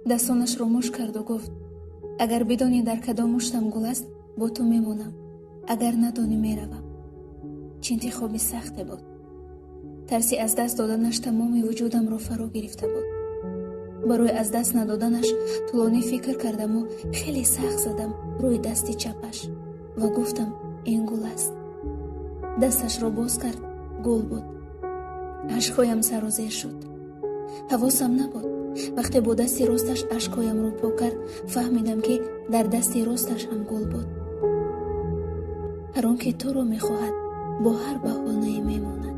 дастонашро мушт карду гуфт: агар бидонӣ дар кадом муштам гул аст, бо ту мемонам, агар надонӣ меравам. чӣ интихоби сахте буд. тарси аз даст доданаш тамоми вуҷудамро фаро гирифта буд. барои аз даст надоданаш тӯлонӣ фикр кардаму хеле сахт задам рӯи дасти чапаш ва гуфтам: ин гул аст. дасташро боз кард. гул буд. ашкҳоям сарозер шуд. ҳавосам набуд. вақте бо дасти росташ ашкҳоямро пок кард, фаҳмидам, ки дар дасти росташ ҳам гул буд. ҳар он ки туро мехоҳад, бо ҳар баҳонае мемонад.